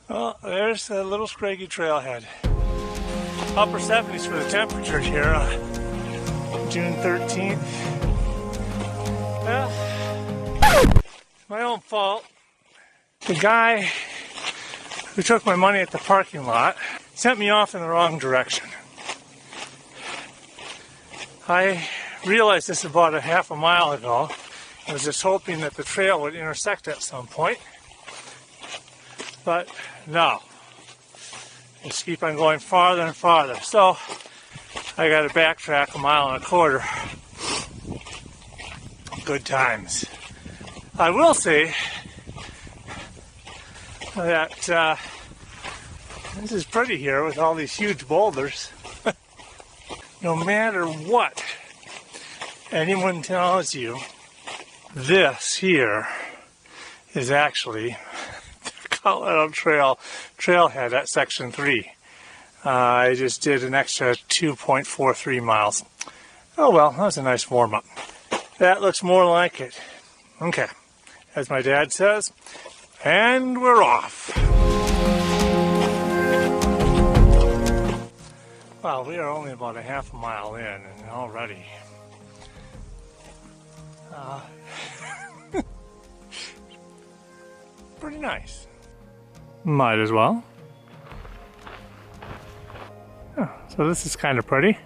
Well, there's a little scraggy trailhead. Upper 70s for the temperature here, June 13th. Well, my own fault. The guy who took my money at the parking lot sent me off in the wrong direction. I realized this about a half a mile ago. I was just hoping that the trail would intersect at some point. But no. Just keep on going farther and farther. So I got to backtrack 1.25 miles. Good times. I will say that this is pretty here with all these huge boulders. No matter what anyone tells you, this here is actually Colorado trailhead at section 3. I just did an extra 2.43 miles. Oh well, that was a nice warm-up. That looks more like it. Okay, as my dad says, and we're off. Well, we are only about a half a mile in and already pretty nice. Might as well. Oh, so this is kind of pretty.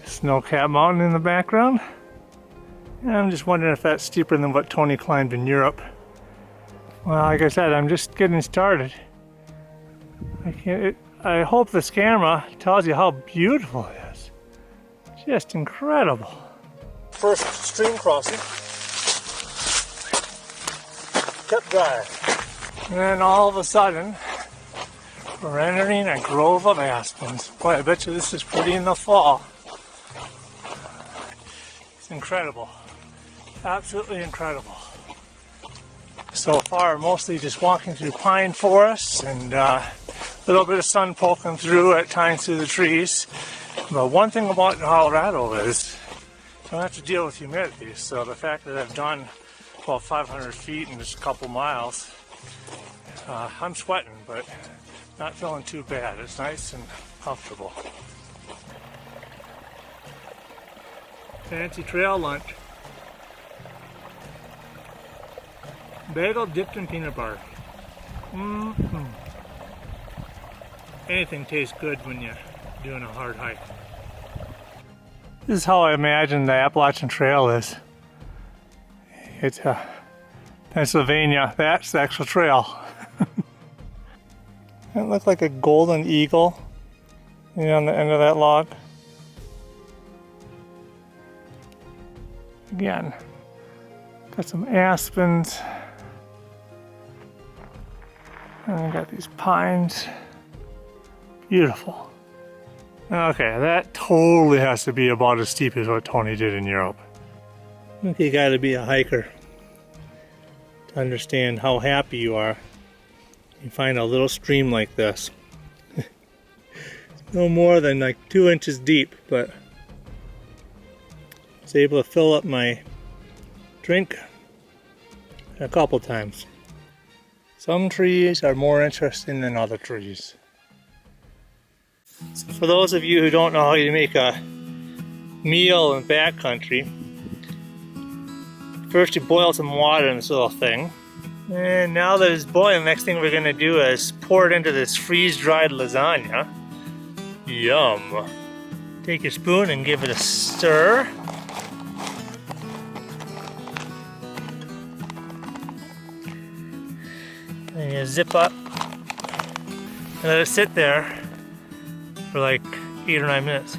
Snow-capped mountain in the background. And I'm just wondering if that's steeper than what Tony climbed in Europe. Well, like I said, I'm just getting started. I hope this camera tells you how beautiful it is. Just incredible. First stream crossing. Kept dry. And then all of a sudden, we're entering a grove of aspens. Boy, I bet you this is pretty in the fall. It's incredible. Absolutely incredible. So far, mostly just walking through pine forests and a little bit of sun poking through at times through the trees. But one thing about Colorado is you don't have to deal with humidity. So the fact that I've done about 500 feet in just a couple miles, I'm sweating, but not feeling too bad. It's nice and comfortable. Fancy trail lunch. Bagel dipped in peanut butter. Mm-hmm. Anything tastes good when you're doing a hard hike. This is how I imagine the Appalachian Trail is. It's Pennsylvania. That's the actual trail. It looks like a golden eagle, you know, on the end of that log. Again, got some aspens. And I got these pines. Beautiful. Okay, that totally has to be about as steep as what Tony did in Europe. I think you gotta be a hiker to understand how happy you are. You find a little stream like this. It's no more than like 2 inches deep, but I was able to fill up my drink a couple times. Some trees are more interesting than other trees. So for those of you who don't know how you make a meal in backcountry, first you boil some water in this little thing. And now that it's boiling, the next thing we're going to do is pour it into this freeze-dried lasagna. Yum. Take your spoon and give it a stir. And you zip up and let it sit there for like 8 or 9 minutes.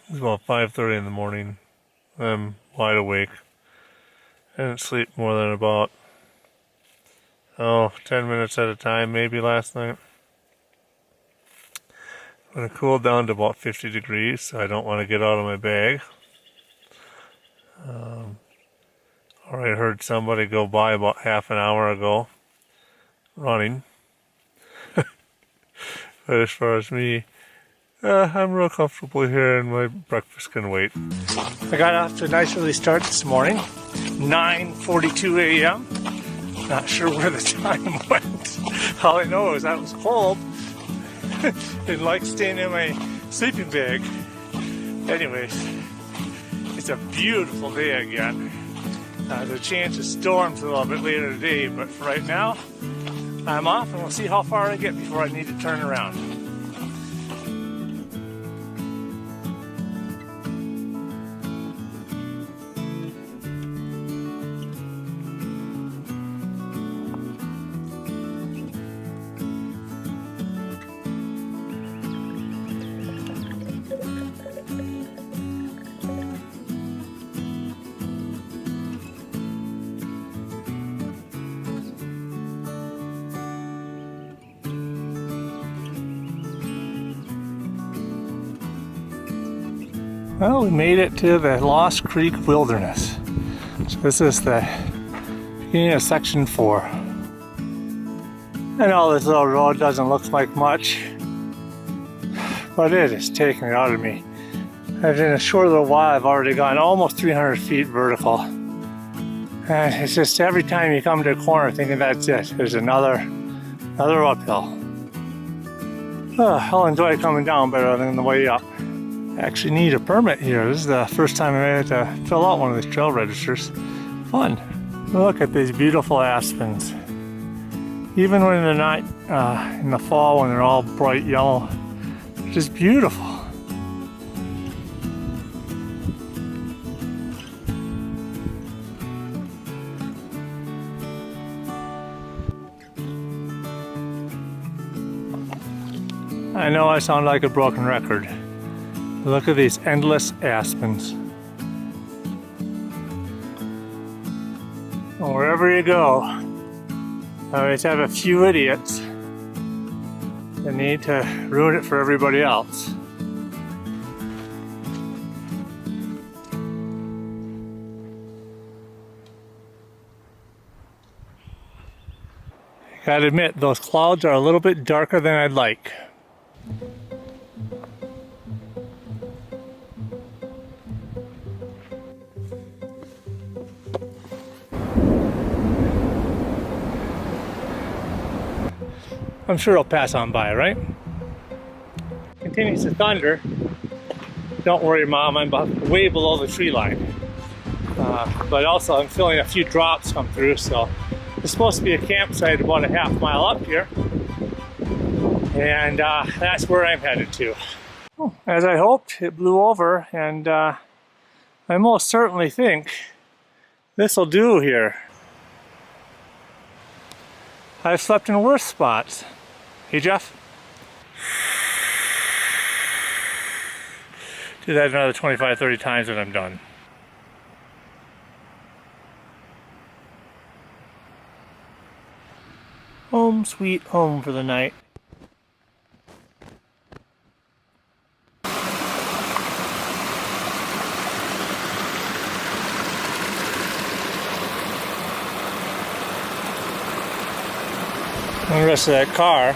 It's about 5:30 in the morning. I'm wide awake. I didn't sleep more than about 10 minutes at a time maybe last night. I'm going to cool down to about 50 degrees, so I don't want to get out of my bag. Or I heard somebody go by about half an hour ago running. But as far as me, I'm real comfortable here and my breakfast can wait. I got off to a nice early start this morning, 9:42 a.m. Not sure where the time went. All I know is I was cold. Didn't like staying in my sleeping bag. Anyways, it's a beautiful day again. There's a chance of storms a little bit later today, but for right now, I'm off and we'll see how far I get before I need to turn around. Well, we made it to the Lost Creek Wilderness. So this is the beginning of section 4. I know this little road doesn't look like much, but it is taking it out of me. And in a short little while, I've already gone almost 300 feet vertical. And it's just every time you come to a corner thinking that's it, there's another uphill. I'll enjoy coming down better than the way up. I actually need a permit here. This is the first time I had to fill out one of these trail registers. Fun. Look at these beautiful aspens. Even when they're not in the fall, when they're all bright yellow, they're just beautiful. I know I sound like a broken record. Look at these endless aspens. And wherever you go, I always have a few idiots that need to ruin it for everybody else. I gotta admit, those clouds are a little bit darker than I'd like. I'm sure it'll pass on by, right? Continues to thunder. Don't worry, Mom, I'm way below the tree line. But also I'm feeling a few drops come through, so there's supposed to be a campsite about a half mile up here. And that's where I'm headed to. As I hoped, it blew over, and I most certainly think this'll do here. I've slept in worse spots. Hey, Jeff? Do that another 25, 30 times and I'm done. Home sweet home for the night. And the rest of that car.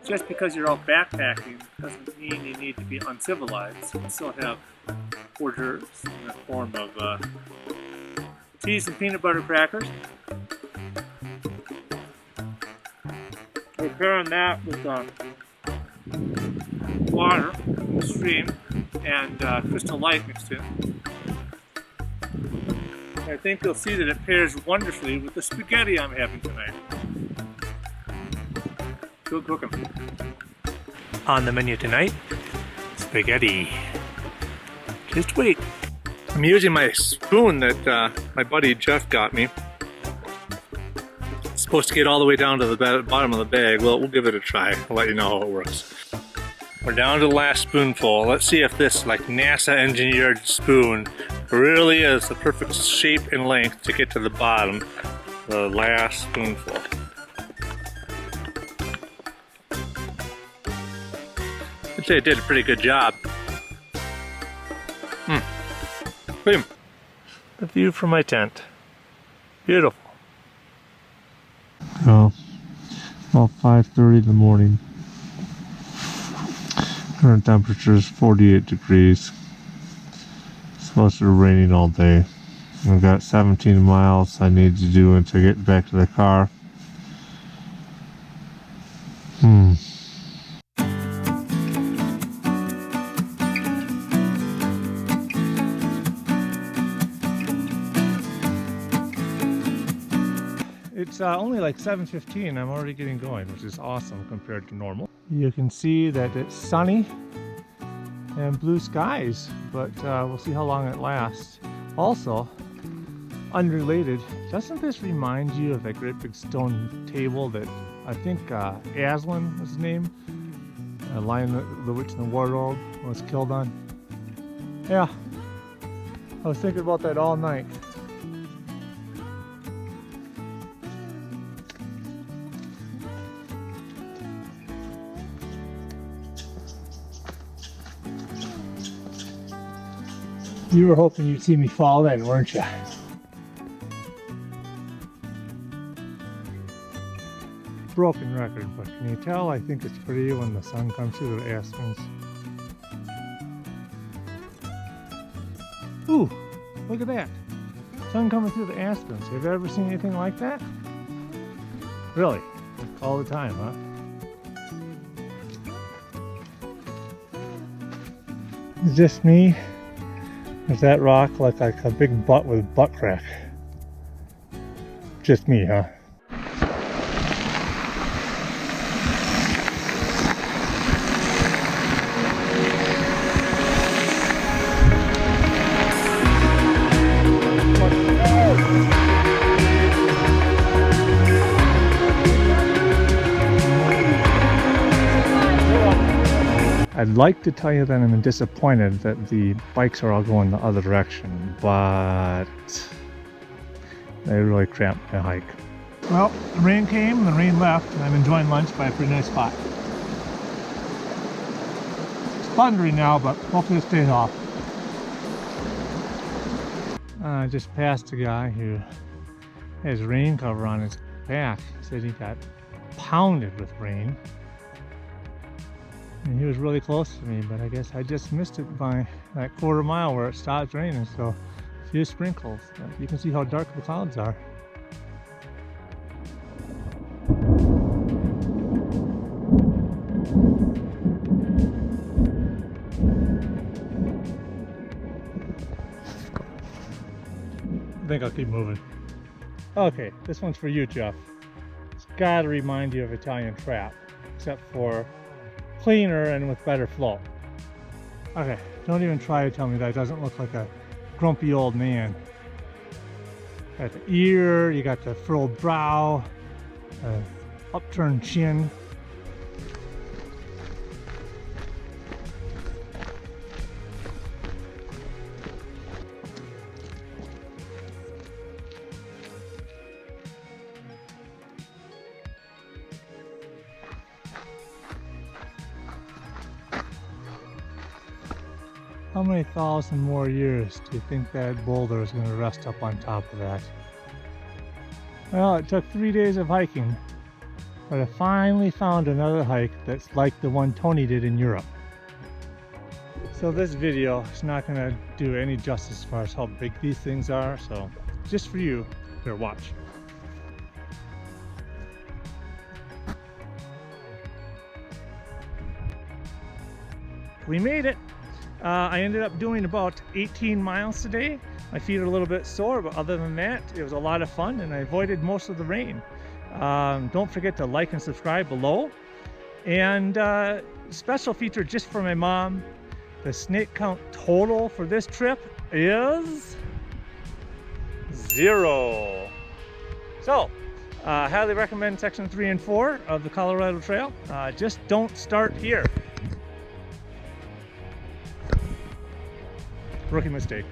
Just because you're out backpacking doesn't mean you need to be uncivilized. You can still have hors d'oeuvres in the form of cheese and peanut butter crackers. We're pairing that with water from the stream and Crystal Light mixed in. I think you'll see that it pairs wonderfully with the spaghetti I'm having tonight. Good cooking. On the menu tonight, spaghetti. Just wait. I'm using my spoon that my buddy Jeff got me. It's supposed to get all the way down to the bottom of the bag. Well, we'll give it a try. I'll let you know how it works. We're down to the last spoonful. Let's see if this like NASA engineered spoon really is the perfect shape and length to get to the bottom. The last spoonful. I'd say it did a pretty good job. swim. The view from my tent. Beautiful. Oh, about 5:30 in the morning. Current temperature is 48 degrees. It's supposed to be raining all day. I've got 17 miles I need to do until I get back to the car. It's only like 7:15. I'm already getting going, which is awesome compared to normal. You can see that it's sunny and blue skies, but we'll see how long it lasts. Also, unrelated, doesn't this remind you of that great big stone table that I think Aslan was his name? Lion, the Witch and the Wardrobe was killed on. Yeah, I was thinking about that all night. You were hoping you'd see me fall in, weren't you? Broken record, but can you tell I think it's pretty when the sun comes through the aspens? Ooh, look at that. Sun coming through the aspens. Have you ever seen anything like that? Really? All the time, huh? Is this me? Does that rock look like a big butt with butt crack? Just me, huh? I'd like to tell you that I'm disappointed that the bikes are all going the other direction, but they really cramped my hike. Well, the rain came and the rain left, and I'm enjoying lunch by a pretty nice spot. It's thundering now, but hopefully it stays off. I just passed a guy who has rain cover on his back. He said he got pounded with rain. And he was really close to me, but I guess I just missed it by that quarter mile where it stopped raining, so a few sprinkles. You can see how dark the clouds are. I think I'll keep moving. Okay, this one's for you, Jeff. It's gotta remind you of Italian Trap, except for cleaner and with better flow. Okay, don't even try to tell me that doesn't look like a grumpy old man. Got the ear, you got the furrowed brow, upturned chin. How many thousand more years do you think that boulder is going to rest up on top of that? Well, it took 3 days of hiking, but I finally found another hike that's like the one Tony did in Europe. So this video is not going to do any justice as far as how big these things are, so just for you, here, watch. We made it! I ended up doing about 18 miles today. My feet are a little bit sore, but other than that, it was a lot of fun and I avoided most of the rain. Don't forget to like and subscribe below. And special feature just for my mom, the snake count total for this trip is 0. So, highly recommend section 3 and 4 of the Colorado Trail. Just don't start here. Rookie mistake.